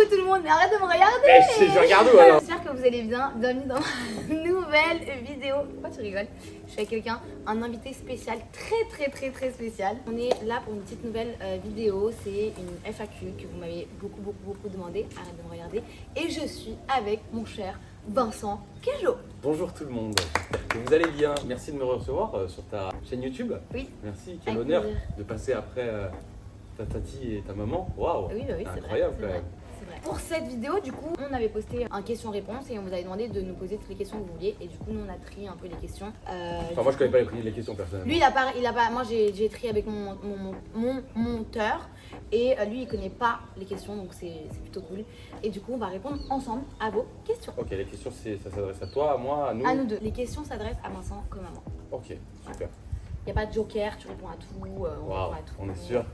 tout le monde, mais arrête de me regarder. Je regarde où alors? J'espère que vous allez bien. Bienvenue dans ma nouvelle vidéo. Pourquoi tu rigoles? Je suis avec quelqu'un, un invité spécial, très spécial. On est là pour une petite nouvelle vidéo. C'est une FAQ que vous m'avez beaucoup demandé. Arrête de me regarder. Et je suis avec mon cher Vincent Kejo. Bonjour tout le monde, j'espère que vous allez bien. Merci de me recevoir sur ta chaîne YouTube. Oui. Merci, quel Avec honneur plaisir. de passer après ta tati et ta maman. Waouh, Oui, c'est c'est incroyable vrai, quand même. c'est vrai. Pour cette vidéo, du coup, on avait posté un question-réponse et on vous avait demandé de nous poser toutes les questions que vous vouliez. Et du coup, nous, on a trié un peu les questions. Enfin, moi je connais pas les questions personnellement. Lui, il a pas. Moi, j'ai trié avec mon monteur. Et lui, il connaît pas les questions, donc c'est plutôt cool. Et du coup, on va répondre ensemble à vos questions. Ok, les questions, ça s'adresse à toi, à moi, à nous. À nous deux. Les questions s'adressent à Vincent comme à moi. Ok, super. Il n'y a pas de joker, tu réponds à tout. On Waouh, répond à tout. on est sûr.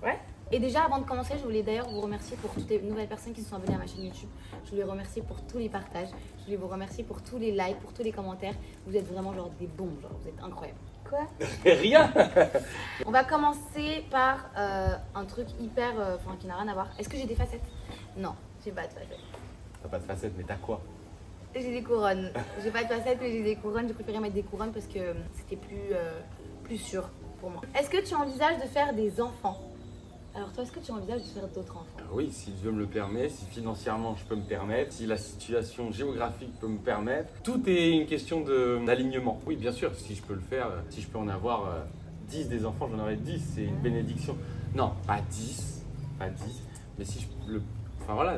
Ouais. Et déjà, avant de commencer, je voulais d'ailleurs vous remercier pour toutes les nouvelles personnes qui se sont abonnées à ma chaîne YouTube. Je voulais remercier pour tous les partages. Je voulais vous remercier pour tous les likes, pour tous les commentaires. Vous êtes vraiment genre des bons, genre vous êtes incroyables. Quoi? Rien. On va commencer par un truc hyper, qui n'a rien à voir. Est-ce que j'ai des facettes? Non, j'ai pas de facettes. T'as pas de facettes, mais t'as quoi? J'ai des couronnes. J'ai pas de facettes, mais j'ai des couronnes. J'ai préféré mettre des couronnes parce que c'était plus sûr pour moi. Est-ce que tu envisages de faire des enfants? Alors toi, est-ce que tu envisages de faire d'autres enfants? Oui, si Dieu me le permet, si financièrement je peux me permettre, si la situation géographique peut me permettre. Tout est une question d'alignement. Oui, bien sûr, si je peux le faire, si je peux en avoir 10 des enfants, j'en aurai 10, c'est une bénédiction. Non, pas 10, mais si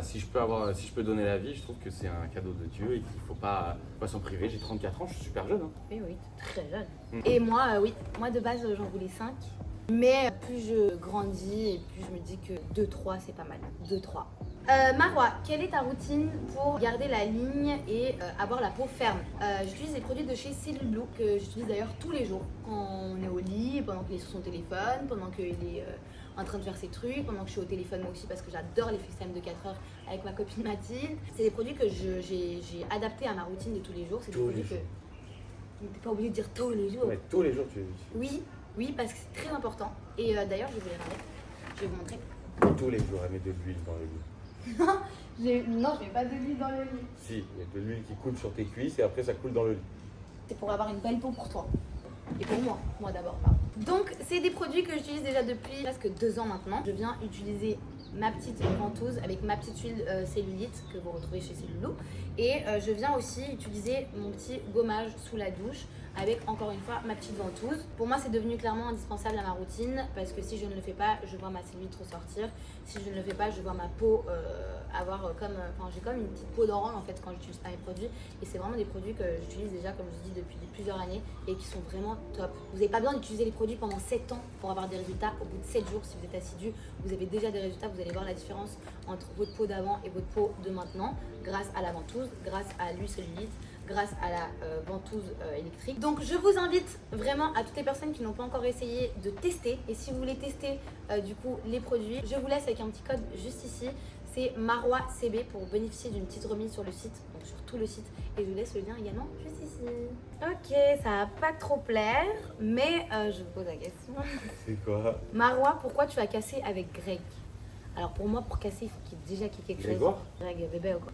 si je peux donner la vie, je trouve que c'est un cadeau de Dieu et qu'il faut pas s'en priver. J'ai 34 ans, je suis super jeune. Hein. Oui, très jeune. Et moi, oui, moi de base, j'en voulais 5. Mais plus je grandis et plus je me dis que 2-3 c'est pas mal. 2-3. Marwa, quelle est ta routine pour garder la ligne et avoir la peau ferme? J'utilise les produits de chez Cellule Blue que j'utilise d'ailleurs tous les jours. Quand on est au lit, pendant qu'il est sur son téléphone, pendant qu'il est en train de faire ses trucs, pendant que je suis au téléphone moi aussi parce que j'adore les FaceTime de 4 heures avec ma copine Mathilde. C'est des produits que j'ai adaptés à ma routine de tous les jours. C'est des produits que... T'es pas obligé de dire tous les jours. Ouais, tous les jours tu... Oui, parce que c'est très important. Et d'ailleurs, je vais les ramener. Je vais vous montrer. Tous les jours, elle met de l'huile dans le lit. Non, je mets pas de l'huile dans le lit. Si, il y a de l'huile qui coule sur tes cuisses et après ça coule dans le lit. C'est pour avoir une belle peau pour toi. Et pour moi d'abord. Donc, c'est des produits que j'utilise déjà depuis presque 2 ans maintenant. Je viens utiliser ma petite ventouse avec ma petite huile cellulite que vous retrouvez chez Cellule Blue. Et je viens aussi utiliser mon petit gommage sous la douche avec encore une fois ma petite ventouse. Pour moi, c'est devenu clairement indispensable à ma routine parce que si je ne le fais pas, je vois ma cellulite ressortir. Si je ne le fais pas, je vois ma peau j'ai comme une petite peau d'orange en fait quand j'utilise pas mes produits. Et c'est vraiment des produits que j'utilise déjà, comme je dis, depuis plusieurs années et qui sont vraiment top. Vous n'avez pas besoin d'utiliser les produits pendant 7 ans pour avoir des résultats. Au bout de 7 jours, si vous êtes assidu, vous avez déjà des résultats. Vous allez voir la différence entre votre peau d'avant et votre peau de maintenant grâce à la ventouse, grâce à l'huile cellulite, grâce à la ventouse électrique. Donc je vous invite vraiment à toutes les personnes qui n'ont pas encore essayé de tester. Et si vous voulez tester du coup les produits, je vous laisse avec un petit code juste ici. C'est Marwa CB pour bénéficier d'une petite remise sur le site, donc sur tout le site. Et je vous laisse le lien également juste ici. Ok, ça va pas trop plaire, mais je vous pose la question. C'est quoi? Marwa, pourquoi tu as cassé avec Greg? Alors pour moi, pour casser, il faut qu'il y ait quelque Grégoire? chose. Greg, bébé ou quoi?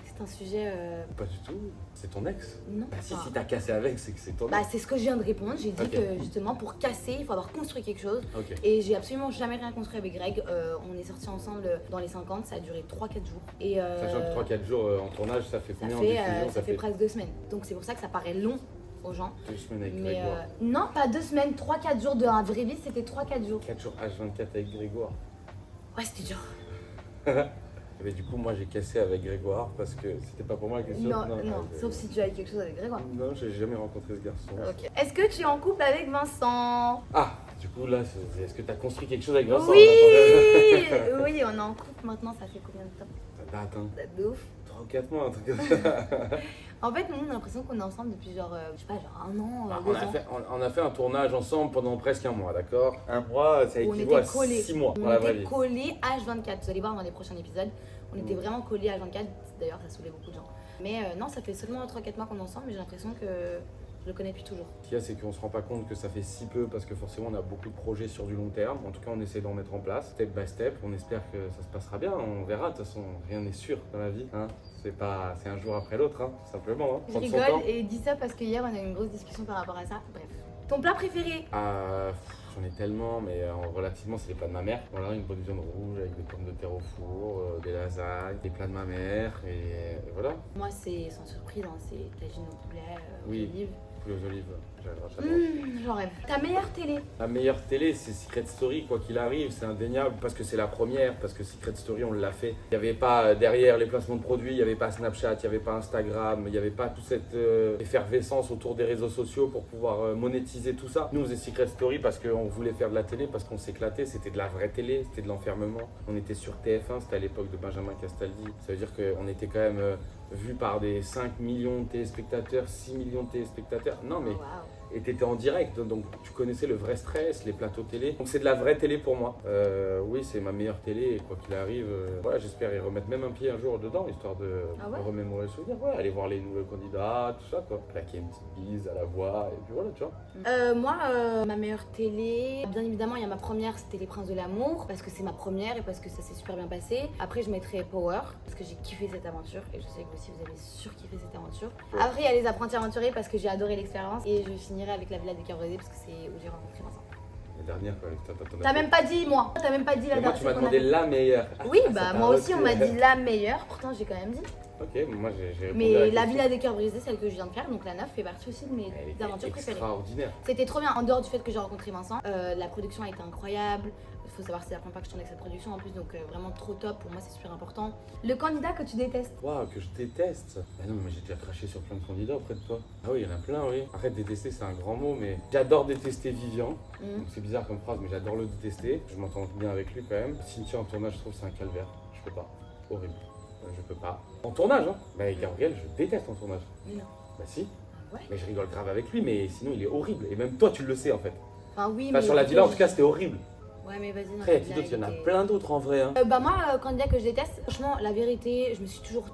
C'est un sujet... Pas du tout, c'est ton ex? Non. Bah, si t'as cassé avec, c'est que c'est ton ex. Bah, c'est ce que je viens de répondre. J'ai dit Ok. que justement pour casser, il faut avoir construit quelque chose. Ok. Et j'ai absolument jamais rien construit avec Greg. On est sortis ensemble dans les 50, ça a duré 3-4 jours. Et Sachant que 3-4 jours en tournage, ça fait combien en diffusion? ça fait presque 2 semaines. Donc c'est pour ça que ça paraît long aux gens. 2 semaines avec Mais Grégoire. non, pas 2 semaines, 3-4 jours de la vraie vie, c'était 3-4 jours. 4 jours H24 avec Grégoire. Ouais, c'était dur. Mais du coup, moi j'ai cassé avec Grégoire parce que c'était pas pour moi la question. Non, sauf si tu as quelque chose avec Grégoire. Non, j'ai jamais rencontré ce garçon. Ok. Est-ce que tu es en couple avec Vincent? Ah, du coup là, est-ce que t'as construit quelque chose avec Vincent? Oui, oui, on est en couple maintenant, ça fait combien de temps? Ça date, hein. Ça date de ouf. 3 ou 4 mois, un truc comme ça. En fait, nous, on a l'impression qu'on est ensemble depuis genre, je sais pas, genre 1 an, Bah, 2 ans. on a fait un tournage ensemble pendant presque 1 mois, d'accord? 1 mois, ça On équivaut à était collés. 6 mois On dans la vraie était vie. collés H24. Vous allez voir dans les prochains épisodes. On était vraiment collés H24. D'ailleurs, ça saoulait beaucoup de gens. Mais non, ça fait seulement 3-4 mois qu'on est ensemble, mais j'ai l'impression que Je le connais depuis toujours. Ce qu'il y a, c'est qu'on se rend pas compte que ça fait si peu parce que forcément on a beaucoup de projets sur du long terme. En tout cas, on essaie d'en mettre en place, step by step. On espère que ça se passera bien. On verra. De toute façon, rien n'est sûr dans la vie. Hein. C'est un jour après l'autre, hein, simplement. Hein. Je Prendre son rigole temps. et dis ça parce que hier on a eu une grosse discussion par rapport à ça. Bref. Ton plat préféré? J'en ai tellement, mais relativement, c'est les plats de ma mère. Voilà, une bonne viande rouge avec des pommes de terre au four, des lasagnes, des plats de ma mère, et voilà. Moi, c'est sans surprise, hein, c'est tagine au poulet, Oui. aux olives. Poulet aux olives, j'adore. J'en rêve. Ta meilleure télé? La meilleure télé, c'est Secret Story, quoi qu'il arrive, c'est indéniable, parce que c'est la première, parce que Secret Story, on l'a fait. Il n'y avait pas derrière les placements de produits, il n'y avait pas Snapchat, il n'y avait pas Instagram, il n'y avait pas toute cette effervescence autour des réseaux sociaux pour pouvoir monétiser tout ça. Nous, on faisait Secret Story parce qu'on voulait faire de la télé, parce qu'on s'éclatait, c'était de la vraie télé, c'était de l'enfermement. On était sur TF1, c'était à l'époque de Benjamin Castaldi. Ça veut dire qu'on était quand même vu par des 5 millions de téléspectateurs, 6 millions de téléspectateurs. Non, mais... Wow. Et t'étais en direct, donc tu connaissais le vrai stress, les plateaux télé. Donc c'est de la vraie télé pour moi. Oui, c'est ma meilleure télé, et quoi qu'il arrive, voilà, j'espère y remettre même un pied un jour dedans, histoire de remémorer le souvenir. Ouais, aller voir les nouveaux candidats, tout ça, quoi. Claquer une petite bise à la voix, et puis voilà, tu vois. Moi, ma meilleure télé, bien évidemment, il y a ma première, c'était Les Princes de l'amour, parce que c'est ma première et parce que ça s'est super bien passé. Après, je mettrais Power, parce que j'ai kiffé cette aventure, et je sais que vous aussi, vous avez surkiffé cette aventure. Ouais. Après, il y a Les Apprentis Aventuriers, parce que j'ai adoré l'expérience, et je finirai avec La Villa des Cœurs Brisés, parce que c'est où j'ai rencontré Vincent. La dernière, quoi. T'as même pas dit, moi. T'as même pas dit la Mais moi, dernière. tu m'as demandé la meilleure. Oui, Ça bah t'a moi aussi, on m'a retiré. dit la meilleure, pourtant j'ai quand même dit. Ok, moi j'ai répondu à Mais La question. Villa des Cœurs Brisés, celle que je viens de faire, donc la 9, fait partie aussi de mes Elle était aventures préférées. extraordinaire. C'était trop bien, en dehors du fait que j'ai rencontré Vincent, la production a été incroyable. Il faut savoir que c'est la première fois que je tourne avec cette production en plus, donc vraiment trop top, pour moi c'est super important. Le candidat que tu détestes? Waouh, que je déteste. Bah non, mais j'ai déjà craché sur plein de candidats auprès de toi. Ah oui, il y en a plein, oui. Arrête, détester, c'est un grand mot, mais j'adore détester Vivian. Donc c'est bizarre comme phrase, mais j'adore le détester. Je m'entends bien avec lui quand même. Cynthia en tournage, je trouve que c'est un calvaire. Je peux pas. Horrible. Je peux pas. En tournage, hein. Bah Gabriel, je déteste en tournage. Non. Bah si. Ah ouais? Mais je rigole grave avec lui, mais sinon il est horrible. Et même toi, tu le sais en fait. Enfin oui, Enfin, mais... sur la villa, en tout cas, c'était horrible. Ouais, mais vas-y, non. Après, la il y a villa, il y en a était- plein d'autres en vrai. Hein. Bah moi, candidat que je déteste, franchement, la vérité, je me suis toujours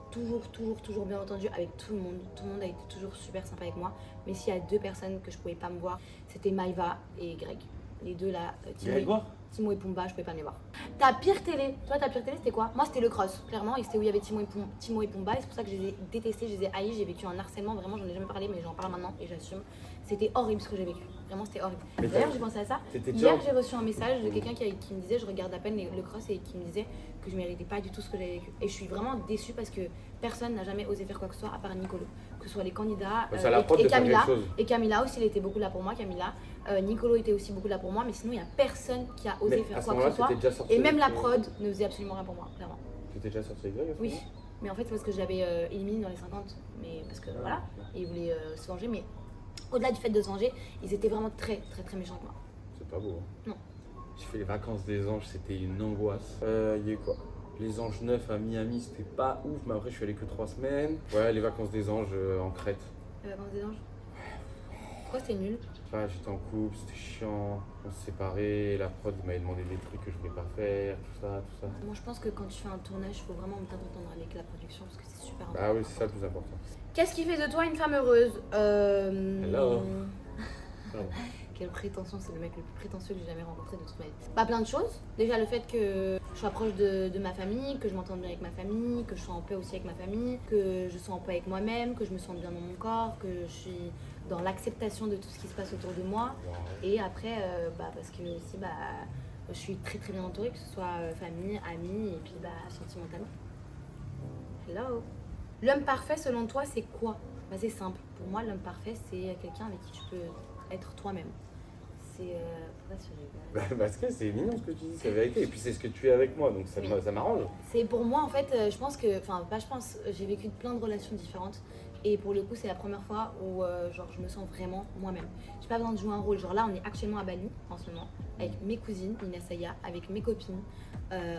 bien entendue avec tout le monde. Tout le monde a été toujours super sympa avec moi. Mais s'il y a deux personnes que je pouvais pas me voir, c'était Maïva et Greg. Les deux là, Grégoire. Timo et Pumba, je pouvais pas me les voir. Ta pire télé, toi ta pire télé c'était quoi? Moi c'était le cross, clairement, et c'était où il y avait Timo et Pumba, et c'est pour ça que je les ai détestés, je les ai haïs, j'ai vécu un harcèlement, vraiment j'en ai jamais parlé, mais j'en parle maintenant et j'assume. C'était horrible ce que j'ai vécu, vraiment c'était horrible. Mais D'ailleurs j'ai pensé à ça, t'étais déjà hier j'ai reçu un message de quelqu'un qui me disait, je regarde à peine le cross, et qui me disait que je méritais pas du tout ce que j'avais vécu. Et je suis vraiment déçue parce que personne n'a jamais osé faire quoi que ce soit à part Nicolo. Que ce soit les candidats C'est à la prod de faire Camilla. quelque chose. Et Camilla aussi, il était beaucoup là pour moi, Camilla. Nicolo était aussi beaucoup là pour moi, mais sinon il n'y a personne qui a osé Mais faire à ce quoi que moment-là, ce soit. t'étais déjà sorti. Et même la avec, prod ne faisait absolument rien pour moi, clairement. T'étais déjà sorti avec Greg à ce Oui, moment-là mais en fait c'est parce que je l'avais éliminé dans les 50, mais parce que voilà, et ils voulaient se venger, mais au-delà du fait de se venger, ils étaient vraiment très méchants avec moi. C'est pas beau. Hein. Non. J'ai fait les vacances des anges, c'était une angoisse. Il y a eu quoi? Les anges neufs à Miami, c'était pas ouf, mais après je suis allé que 3 semaines. Ouais, les vacances des anges en Crète. Les vacances des anges. Pourquoi c'était nul? Enfin, j'étais en couple, c'était chiant, on s'est séparés, la prod m'avait demandé des trucs que je voulais pas faire, tout ça. Moi je pense que quand tu fais un tournage, il faut vraiment bien t'entendre avec la production parce que c'est super important. Bah oui, c'est ça le plus important. Qu'est-ce qui fait de toi une femme heureuse? Hello. Pardon. Quelle prétention, c'est le mec le plus prétentieux que j'ai jamais rencontré de toute ma vie. Pas plein de choses. Déjà le fait que je sois proche de ma famille, que je m'entende bien avec ma famille, que je sois en paix aussi avec ma famille, que je sois en paix avec moi-même, que je me sente bien dans mon corps, que je suis dans l'acceptation de tout ce qui se passe autour de moi. Wow. Et après, parce que aussi, je suis très bien entourée, que ce soit famille, amis et puis sentimentalement. Hello. L'homme parfait selon toi, c'est quoi? C'est simple. Pour moi, l'homme parfait, c'est quelqu'un avec qui tu peux être toi-même. C'est... Pourquoi tu rigoles? Parce que c'est mignon ce que tu dis, c'est la vérité. Et puis c'est ce que tu es avec moi, donc ça, Oui. ça m'arrange. C'est pour moi, en fait, je pense que... Enfin, pas je pense, j'ai vécu plein de relations différentes. Et pour le coup, c'est la première fois où je me sens vraiment moi-même. J'ai pas besoin de jouer un rôle. Genre là, on est actuellement à Bali en ce moment, avec mes cousines, Inès Saya, avec mes copines,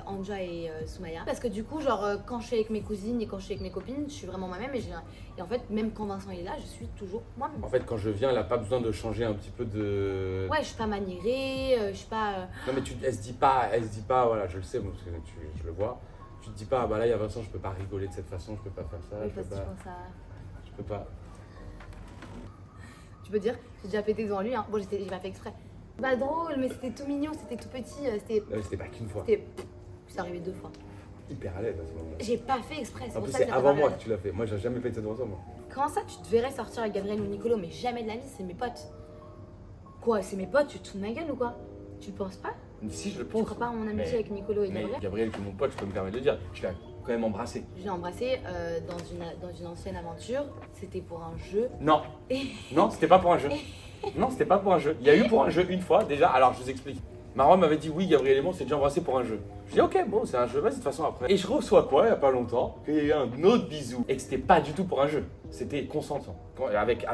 Anja et Soumaya. Parce que du coup, quand je suis avec mes cousines et quand je suis avec mes copines, je suis vraiment moi-même. Et en fait, même quand Vincent est là, je suis toujours moi-même. En fait, quand je viens, elle a pas besoin de changer un petit peu de... Ouais, je suis pas maniérée, je suis pas... Non mais elle se dit pas, voilà, je le sais, moi, parce que je le vois. Tu te dis pas, là il y a Vincent, je peux pas rigoler de cette façon, je peux pas faire ça, Oui, je peux parce que pas... tu penses à... Je peux pas. Tu peux dire, j'ai déjà pété devant lui, hein. Bon, j'ai pas fait exprès. Pas drôle, mais c'était tout mignon, c'était tout petit, C'était pas qu'une fois. C'est arrivé 2 fois. Hyper à l'aise à ce moment-là. J'ai pas fait exprès, c'est En pour plus, ça que c'est ça fait avant mal à moi la que tu l'as fait. Moi, j'ai jamais fait ça devant toi, moi. Comment ça, tu te verrais sortir avec Gabriel ou Nicolo, mais jamais de la vie, c'est mes potes. Quoi, c'est mes potes, tu te fous de ma gueule ou quoi? Tu le penses pas? Si, je le Tu pense. crois pas à mon amitié avec Nicolo et Mais Gabriel? Gabriel, qui est mon pote, je peux me permettre de le dire. Je l'ai quand même embrassé. Je l'ai embrassé dans une ancienne aventure, c'était pour un jeu. Non. Non, c'était pas pour un jeu. Non, c'était pas pour un jeu. Il y a eu pour un jeu une fois déjà. Alors, je vous explique. Marois m'avait dit oui, Gabriel et moi, on s'est déjà embrassé pour un jeu. Je dis ok, bon, c'est un jeu, vas-y, de toute façon après. Et je reçois quoi, il y a pas longtemps, qu'il y a eu un autre bisou. Et que c'était pas du tout pour un jeu. C'était consentant. Avec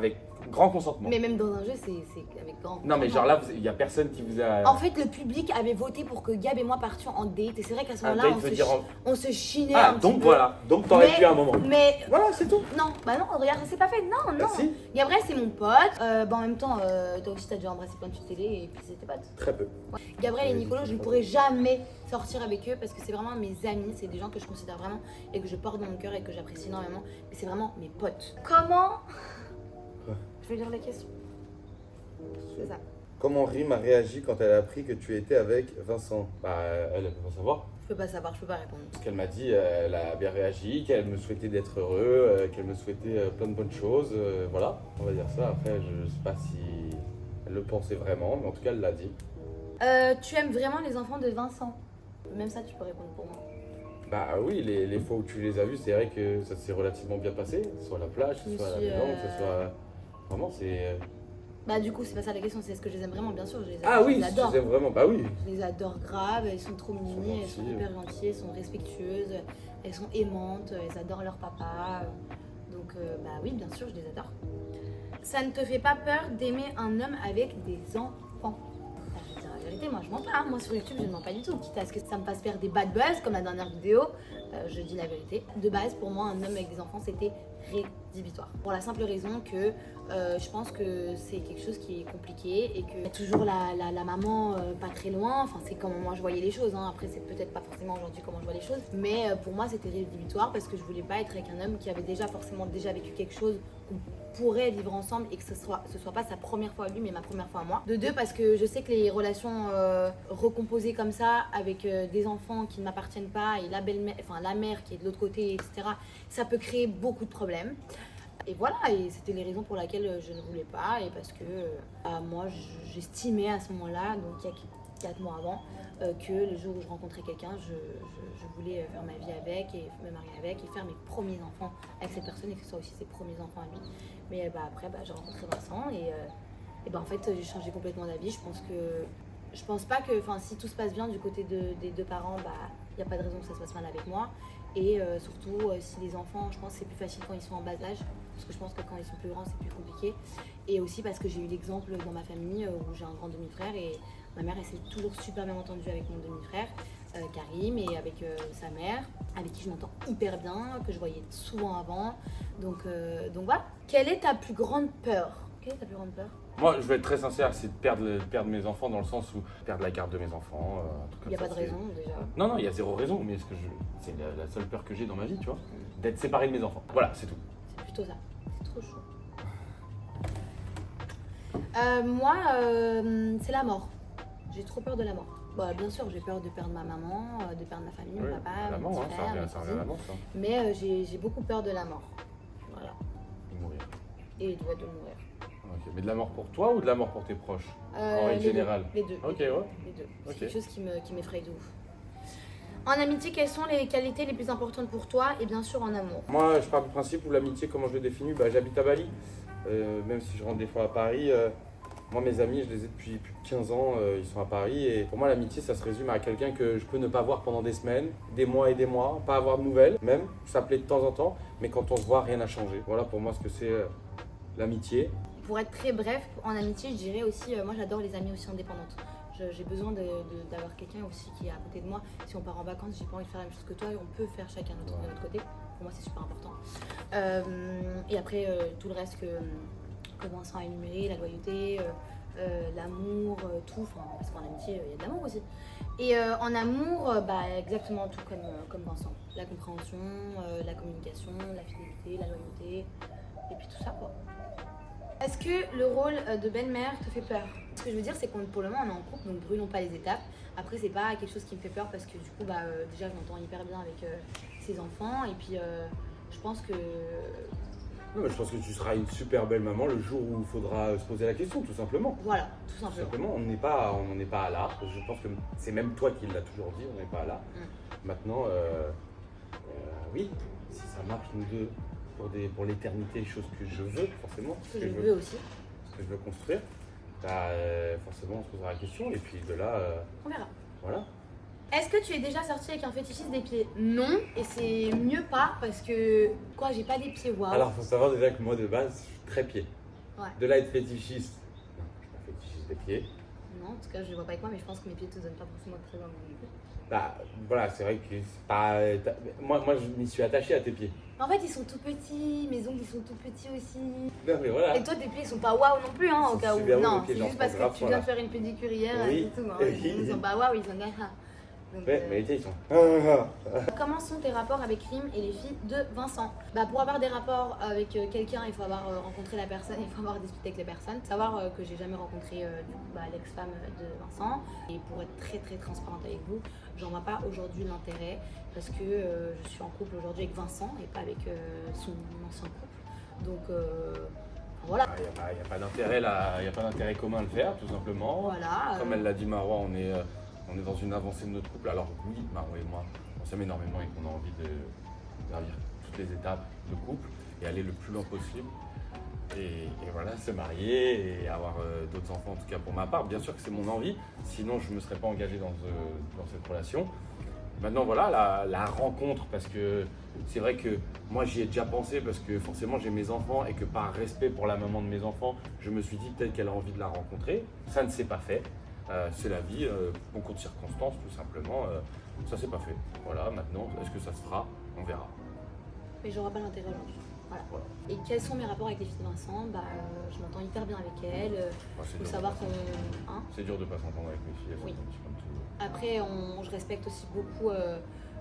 grand consentement. Mais même dans un jeu, c'est avec grand. Non, mais genre là, il y a personne qui vous a. En fait, le public avait voté pour que Gab et moi partions en date. Et c'est vrai qu'à ce Un moment-là, date veut dire on se chinait Ah, un petit donc peu. voilà. Donc t'aurais pu à un moment. Mais Voilà, c'est tout. non, bah non, regarde, c'est pas fait. Non, non. Bah si. Gabriel, c'est mon pote. En même temps, toi aussi, t'as déjà embrassé plein de télé et puis c'était potes. Très peu. Ouais. Gabriel et Nicolo, je ne pourrais jamais sortir avec eux parce que c'est vraiment mes amis, c'est des gens que je considère vraiment et que je porte dans mon cœur et que j'apprécie énormément. Mais c'est vraiment mes potes. Comment Quoi? Je vais lire la question. C'est ça. Comment Rim a réagi quand elle a appris que tu étais avec Vincent? Bah, elle peut pas savoir. Je peux pas savoir, je peux pas répondre. Parce qu'elle m'a dit, elle a bien réagi, qu'elle me souhaitait d'être heureux, qu'elle me souhaitait plein de bonnes choses. Voilà, on va dire ça. Après, je sais pas si elle le pensait vraiment, mais en tout cas, elle l'a dit. Tu aimes vraiment les enfants de Vincent? Même ça, tu peux répondre pour moi. Bah oui, les fois où tu les as vus, c'est vrai que ça s'est relativement bien passé. Que ce soit à la plage, que ce soit à la maison, que ce soit. Vraiment, c'est. Bah du coup, c'est pas ça la question, c'est est-ce que je les aime vraiment? Bien sûr, je les aime. Ah oui, je les si tu adore. les aimes vraiment, bah oui. Je les adore grave, elles sont trop mini, elles sont gentilles. hyper gentilles, elles sont respectueuses, elles sont aimantes, elles adorent leur papa. Donc bah oui, bien sûr, je les adore. Ça ne te fait pas peur d'aimer un homme avec des enfants? Bah, je vais dire la vérité, moi je mens pas, hein. Moi sur YouTube je ne mens pas du tout. Quitte à ce que ça me fasse faire des bad buzz comme la dernière vidéo, je dis la vérité. De base, pour moi, un homme avec des enfants c'était rédhibitoire. Pour la simple raison que je pense que c'est quelque chose qui est compliqué et qu'il y a toujours la maman pas très loin. Enfin, c'est comment moi je voyais les choses, hein. Après, c'est peut-être pas forcément aujourd'hui comment je vois les choses. Mais pour moi, c'était rédhibitoire parce que je voulais pas être avec un homme qui avait déjà vécu quelque chose qu'on pourrait vivre ensemble et que ce soit pas sa première fois à lui mais ma première fois à moi. De deux, parce que je sais que les relations recomposées comme ça avec des enfants qui ne m'appartiennent pas et la belle-mère, enfin la mère qui est de l'autre côté, etc., ça peut créer beaucoup de problèmes. Et voilà, et c'était les raisons pour lesquelles je ne voulais pas et parce que moi j'estimais à ce moment-là, donc il y a 4 mois avant, que le jour où je rencontrais quelqu'un, je voulais faire ma vie avec et me marier avec et faire mes premiers enfants avec cette personne et que ce soit aussi ses premiers enfants à lui. Mais après, j'ai rencontré Vincent et en fait, j'ai changé complètement d'avis. Je pense pas que, si tout se passe bien du côté des deux parents, il n'y a pas de raison que ça se passe mal avec moi. Et surtout, si les enfants, je pense que c'est plus facile quand ils sont en bas âge, parce que je pense que quand ils sont plus grands, c'est plus compliqué. Et aussi parce que j'ai eu l'exemple dans ma famille où j'ai un grand demi-frère et ma mère, elle s'est toujours super bien entendue avec mon demi-frère, Karim, et avec sa mère, avec qui je m'entends hyper bien, que je voyais souvent avant. Donc voilà. Quelle est ta plus grande peur? Quelle est ta plus grande peur? Moi, je vais être très sincère, c'est de perdre mes enfants dans le sens où perdre la garde de mes enfants. Un truc comme Il n'y a ça, pas de c'est- raison déjà. Non, il y a zéro raison, mais c'est la seule peur que j'ai dans ma vie, tu vois, d'être séparé de mes enfants. Voilà, c'est tout. C'est plutôt ça. C'est trop chaud. Moi, c'est la mort. J'ai trop peur de la mort. Bien sûr, j'ai peur de perdre ma maman, de perdre ma famille, Oui, mon papa, la mon mort, petit ça frère, revient mes ça revient à cousines. la mort, ça. Mais j'ai beaucoup peur de la mort. Voilà. De mourir. Et de mourir. Ok, mais de la mort pour toi ou de la mort pour tes proches? En règle Les générale. deux. Les deux. Ok, les deux. ouais. Les deux. Ok. C'est quelque chose qui m'effraie de ouf. En amitié, quelles sont les qualités les plus importantes pour toi et bien sûr en amour? Moi, je pars du principe où l'amitié, comment je le définis, j'habite à Bali. Même si je rentre des fois à Paris, moi, mes amis, je les ai depuis plus de 15 ans, ils sont à Paris. Et pour moi, l'amitié, ça se résume à quelqu'un que je peux ne pas voir pendant des semaines, des mois et des mois, pas avoir de nouvelles, même s'appeler de temps en temps, mais quand on se voit, rien n'a changé. Voilà pour moi ce que c'est l'amitié. Pour être très bref, en amitié, je dirais aussi, moi j'adore les amies aussi indépendantes. J'ai besoin d'avoir quelqu'un aussi qui est à côté de moi. Si on part en vacances, j'ai pas envie de faire la même chose que toi et on peut faire chacun de notre côté. Pour moi, c'est super important. Et après, tout le reste que Vincent a énuméré, la loyauté, l'amour, tout. Parce qu'en amitié, il y a de l'amour aussi. Et en amour, exactement tout comme Vincent. La compréhension, la communication, la fidélité, la loyauté, et puis tout ça quoi. Est-ce que le rôle de belle-mère te fait peur? Ce que je veux dire, c'est qu'on pour le moment on est en couple, donc brûlons pas les étapes. Après, c'est pas quelque chose qui me fait peur parce que du coup, déjà, je m'entends hyper bien avec ses enfants. Et puis, je pense que. Non, mais je pense que tu seras une super belle maman le jour où il faudra se poser la question, tout simplement. Voilà, tout Tout simplement. simplement, on n'est pas là. Je pense que c'est même toi qui l'as toujours dit, on n'est pas là. Maintenant, oui, si ça marche nous deux pour l'éternité, chose que je veux forcément, Ce que je veux aussi. ce que je veux construire, bah, forcément on se posera la question et puis de là, On verra. voilà. Est-ce que tu es déjà sortie avec un fétichiste des pieds? Non, et c'est mieux pas parce que. Quoi, j'ai pas des pieds waouh. Alors faut savoir déjà que moi de base, je suis très pied. Ouais. De là être fétichiste, non, je suis pas fétichiste des pieds. Non, en tout cas, je les vois pas avec moi, mais je pense que mes pieds te donnent pas forcément très envie. Bah voilà, c'est vrai que c'est pas. Moi je m'y suis attaché à tes pieds. En fait, ils sont tout petits, mes ongles ils sont tout petits aussi. Non mais voilà. Et toi, tes pieds ils sont pas waouh non plus, hein, Ils au sont cas où. super beaux, Non, mes pieds, c'est j'en juste parce prends que grave tu soin, viens là. de faire une pédicure hier, Oui. c'est tout. Hein. Oui. Ils sont pas waouh, ils sont gagnants. Donc, Ouais, mais les tiens, ils sont. Comment sont tes rapports avec Rim et les filles de Vincent? Bah, pour avoir des rapports avec quelqu'un, il faut avoir rencontré la personne, il faut avoir discuté avec les personnes. Savoir que j'ai jamais rencontré du coup, l'ex-femme de Vincent. Et pour être très très transparente avec vous, j'en vois pas aujourd'hui l'intérêt parce que je suis en couple aujourd'hui avec Vincent et pas avec son ancien couple. Donc voilà. Il n'y a pas d'intérêt là, il n'y a pas d'intérêt commun à le faire, tout simplement. Voilà. Comme elle l'a dit Marois, on est dans une avancée de notre couple. Alors oui, Marois et moi, on s'aime énormément et qu'on a envie de gravir toutes les étapes de couple et aller le plus loin possible. Et voilà, se marier et avoir d'autres enfants, en tout cas pour ma part. Bien sûr que c'est mon envie, sinon je ne me serais pas engagé dans cette relation. Maintenant voilà, la rencontre, parce que c'est vrai que moi j'y ai déjà pensé parce que forcément j'ai mes enfants et que par respect pour la maman de mes enfants, je me suis dit peut-être qu'elle a envie de la rencontrer. Ça ne s'est pas fait. C'est la vie, concours de circonstances tout simplement. Ça s'est pas fait. Voilà, maintenant, est-ce que ça se fera? On verra. Mais j'en vois pas l'intérêt aujourd'hui. Voilà. Voilà. Et quels sont mes rapports avec les filles de Vincent? Je m'entends hyper bien avec elles. C'est Faut dur savoir de qu'on. pas- Hein. C'est dur de pas s'entendre avec mes filles, elles sont Oui. un petit comme tout. Après, je respecte aussi beaucoup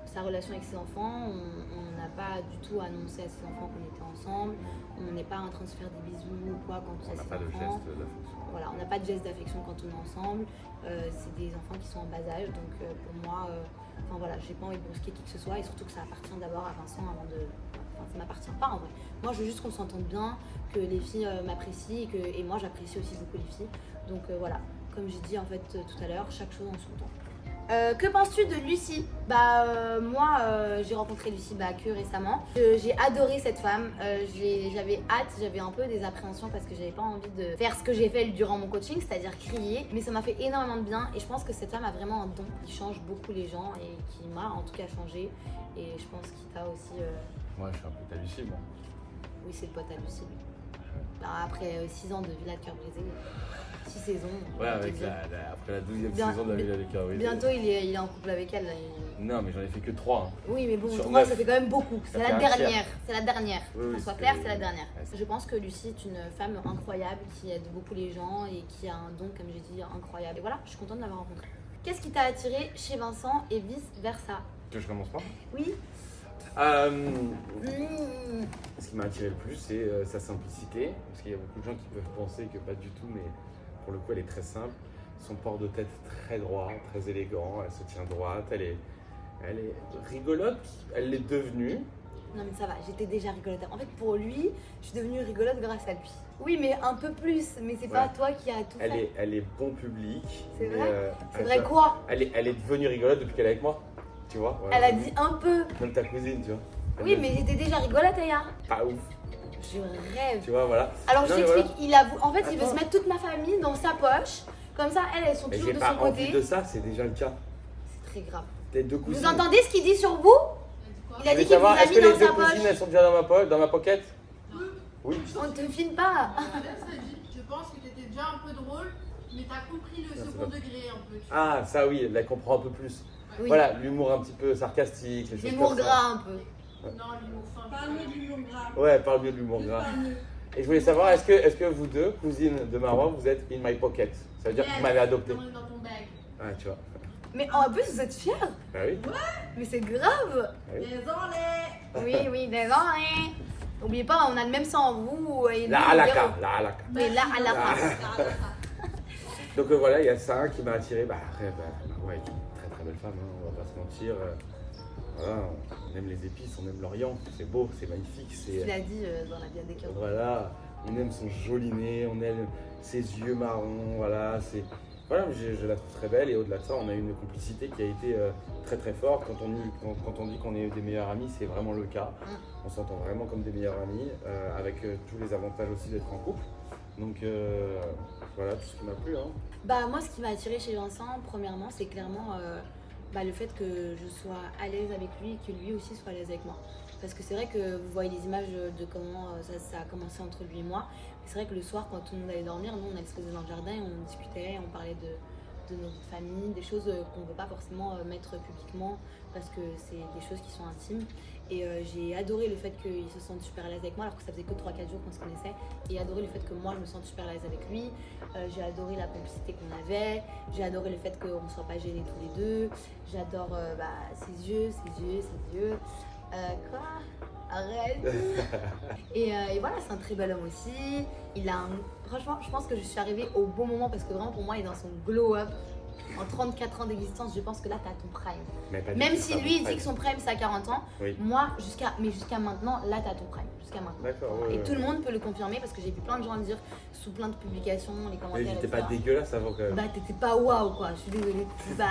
sa relation avec ses enfants. On n'a pas du tout annoncé à ses enfants qu'on était ensemble. On n'est pas en train de se faire des bisous ou quoi quand on On est n'a ses pas de enfants. geste d'affection. Voilà, on n'a pas de geste d'affection quand on est ensemble. C'est des enfants qui sont en bas âge, donc pour moi, enfin voilà, j'ai pas envie de brusquer qui que ce soit et surtout que ça appartient d'abord à Vincent avant de. Enfin, ça m'appartient pas en vrai. Moi, je veux juste qu'on s'entende bien, que les filles m'apprécient et moi, j'apprécie aussi beaucoup les filles. Donc voilà, comme j'ai dit en fait tout à l'heure, chaque chose en son temps. Que penses-tu de Lucie? Moi j'ai rencontré Lucie que récemment. J'ai adoré cette femme. J'avais hâte, j'avais un peu des appréhensions parce que j'avais pas envie de faire ce que j'ai fait durant mon coaching, c'est-à-dire crier. Mais ça m'a fait énormément de bien et je pense que cette femme a vraiment un don qui change beaucoup les gens et qui m'a en tout cas changé. Et je pense qu'il t'a aussi. Moi, je suis un peu ta Lucie, moi. Oui, c'est le pote à Lucie. Lui. Après 6 ans de Villa de Cœur Brisé, 6 saisons. Ouais, on peut avec dire. après la 12e Bien- saison de la Villa des Cœurs Brisés. Bientôt il est en couple avec elle. Là, Non, mais j'en ai fait que 3. Oui, mais bon, Sur 3 neuf. ça fait quand même beaucoup. C'est Ça la fait un tiers. dernière. C'est la dernière. Oui, oui, Qu'on soit c'est- clair, c'est la dernière. Ouais, c'est- Je pense que Lucie est une femme incroyable qui aide beaucoup les gens et qui a un don, comme j'ai dit, incroyable. Et voilà, je suis contente de l'avoir rencontrée. Qu'est-ce qui t'a attiré chez Vincent et vice versa? Que je commence pas Oui. Ce qui m'a attiré le plus, c'est sa simplicité. Parce qu'il y a beaucoup de gens qui peuvent penser que pas du tout, mais pour le coup, elle est très simple. Son port de tête très droit, très élégant. Elle se tient droite. Elle est rigolote. Elle l'est devenue. Non mais ça va, j'étais déjà rigolote. En fait, pour lui, je suis devenue rigolote grâce à lui. Oui, mais un peu plus. Mais c'est pas Ouais. toi qui as tout fait. Elle est bon public. C'est mais, vrai C'est elle- vrai quoi? elle est devenue rigolote depuis qu'elle est avec moi. Tu vois voilà. Elle a dit un peu. Comme ta cousine, tu vois. Elle Oui, m'a mais dit, j'étais déjà rigolote, Aya. pas ouf. Je rêve. Tu vois, voilà. Alors je Non, mais t'explique, il avoue. En fait, il veut Attends. se mettre toute ma famille dans sa poche. Comme ça, elles sont Mais toujours j'ai de pas son envie côté. de ça, c'est déjà le cas. C'est très grave. T'es deux cousines. Vous entendez ce qu'il dit sur vous? Il a Je dit voulais qu'il vous savoir, a est-ce mis que les dans deux sa cousines, poche. elles sont déjà dans ma pocket? Oui. On te filme pas. Je pense que t'étais déjà un peu drôle, mais t'as compris le Non, c'est second pas- degré un peu. Ah, ça oui, elle la comprend un peu plus. Oui. Voilà, l'humour un petit peu sarcastique, les choses L'humour comme ça. gras un peu. Non, l'humour fin. Parle-nous de l'humour grave. Ouais, parle mieux de l'humour gras. Et je voulais savoir, est-ce que vous deux, cousines de Marois, vous êtes in my pocket? Ça veut dire que vous m'avez adopté. On est dans ton bag. Ah, tu vois. Mais en plus, vous êtes fiers. Bah oui. Mais c'est grave. Oui. Désolé. Oui, oui, désolé. N'oubliez pas, on a le même sang en vous. Et La nous, halaka, zéro. la halaka. Mais là, à la fin. Donc voilà, il y a ça qui m'a attiré. Bah, après, ouais, une très très belle femme, hein, on va pas se mentir. Voilà, on aime les épices, on aime l'Orient. C'est beau, c'est magnifique. Il a dit dans la bien des cœurs. Voilà, on aime son joli nez, on aime ses yeux marrons, voilà, voilà, je la trouve très belle et au-delà de ça, on a une complicité qui a été très très forte. Quand on dit qu'on est des meilleurs amis, c'est vraiment le cas. On s'entend vraiment comme des meilleurs amis, avec tous les avantages aussi d'être en couple. Donc voilà, tout ce qui m'a plu. Hein. Bah moi, ce qui m'a attiré chez Vincent, premièrement, c'est clairement le fait que je sois à l'aise avec lui et que lui aussi soit à l'aise avec moi. Parce que c'est vrai que vous voyez les images de comment ça a commencé entre lui et moi. C'est vrai que le soir, quand tout le monde allait dormir, nous on allait se poser dans le jardin et on discutait, on parlait de nos familles, des choses qu'on ne veut pas forcément mettre publiquement parce que c'est des choses qui sont intimes. Et j'ai adoré le fait qu'il se sente super à l'aise avec moi alors que ça faisait que 3-4 jours qu'on se connaissait. Et adoré le fait que moi je me sente super à l'aise avec lui. J'ai adoré la complicité qu'on avait. J'ai adoré le fait qu'on ne soit pas gênés tous les deux. J'adore ses yeux. Quoi? Arrête. et voilà, c'est un très bel homme aussi. Franchement, je pense que je suis arrivée au bon moment parce que vraiment pour moi, il est dans son glow-up. En 34 ans d'existence, je pense que là, t'as ton prime. Même si lui, il dit que son prime, c'est à 40 ans. Oui. Moi, jusqu'à maintenant, là, t'as ton prime. Jusqu'à maintenant. D'accord. Et tout le monde peut le confirmer parce que j'ai vu plein de gens le dire sous plein de publications, les Mais commentaires. j'étais etc. pas dégueulasse avant quand même. Bah, t'étais pas waouh, quoi. Je suis désolée. Bah.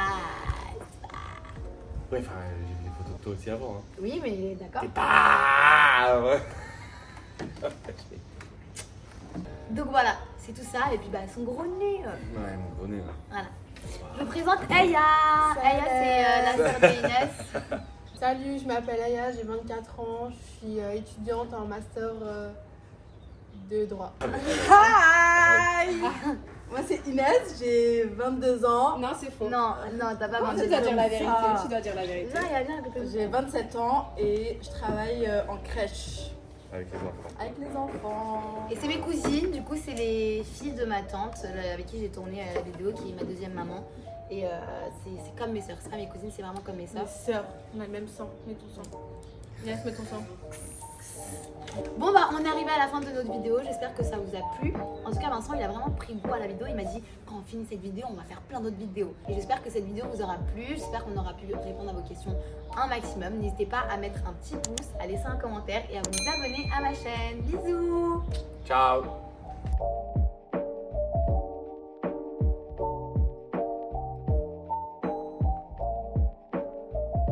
Ouais, enfin, j'ai vu des photos de toi aussi avant. Hein. Oui, mais d'accord. T'es pas. Ouais. Donc voilà, c'est tout ça. Et puis, son gros nez. Ouais, mon gros nez. Ouais. Voilà. Je vous présente Aya. Aya, c'est la sœur d'Inès. Salut, je m'appelle Aya, j'ai 24 ans, je suis étudiante en master de droit. Hi. Moi c'est Inès, j'ai 22 ans. Non, c'est faux. Non, t'as pas Comment 22 tu dois ans. dire la vérité. Tu dois dire la vérité. Viens, Aya, viens à côté de J'ai 27 ans et je travaille en crèche Avec les enfants. avec les enfants. Et c'est mes cousines, du coup c'est les filles de ma tante avec qui j'ai tourné la vidéo, qui est ma deuxième maman. Et c'est comme mes sœurs, c'est pas mes cousines, c'est vraiment comme mes Mes sœurs. sœurs, on a le même sang, mets ton sang. Yes, mets ton sang. Bon on est arrivé à la fin de notre vidéo, j'espère que ça vous a plu. En tout cas Vincent il a vraiment pris goût à la vidéo, il m'a dit quand on finit cette vidéo on va faire plein d'autres vidéos. Et j'espère que cette vidéo vous aura plu, j'espère qu'on aura pu répondre à vos questions un maximum. N'hésitez pas à mettre un petit pouce, à laisser un commentaire et à vous abonner à ma chaîne. Bisous. Ciao.